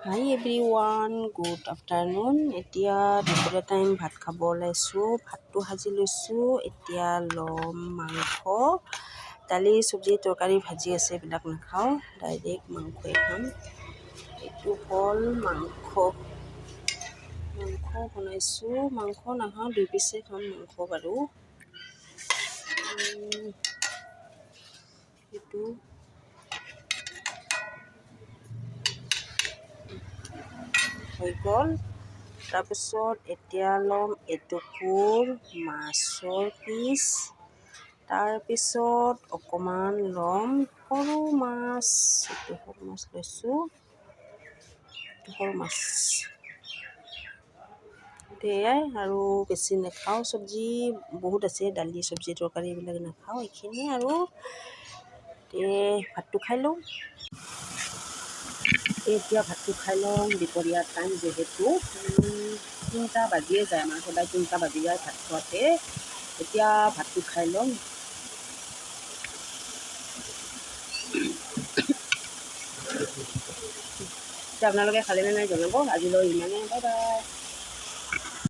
হাই everyone, good afternoon. এতিয়া দুপৰীয়া time ভাত খাব ওলাইছোঁ। ভাতটো সাজি লৈছোঁ। এতিয়া ল'ম মাংস, দালি, চব্জি, তৰকাৰী, ভাজি আছে, এইবিলাক নাখাওঁ, ডাইৰেক্ট মাংসই খাম। এইটো হ'ল মাংস বনাইছোঁ। মাংস নাখাওঁ, 2 পিচে খাম মাংস বাৰু। এইটো হৈ গ'ল। তাৰপিছত এতিয়া ল'ম এটুকুৰ মাছৰ পিচ। তাৰপিছত অকণমান ল'ম সৰু মাছ। এইটো সৰু মাছ লৈছোঁ, সৰু মাছ। সেয়াই আৰু বেছি নাখাওঁ। চব্জি বহুত আছে, দালি, চব্জি, তৰকাৰী এইবিলাক নাখাওঁ, এইখিনি আৰু। ভাতটো খাই লওঁ। এতিয়া ভাতটো খাই লওঁ। দুপৰীয়া টাইম যিহেতু 3টা বাজিয়ে যায়, আমাৰ সদায় 3টা বাজি যায় ভাত খোৱাতে। এতিয়া ভাতটো খাই লওঁ। এতিয়া আপোনালোকে খালেনে নাই জনাব। আজিলৈ ইমানেই, বাই বাই।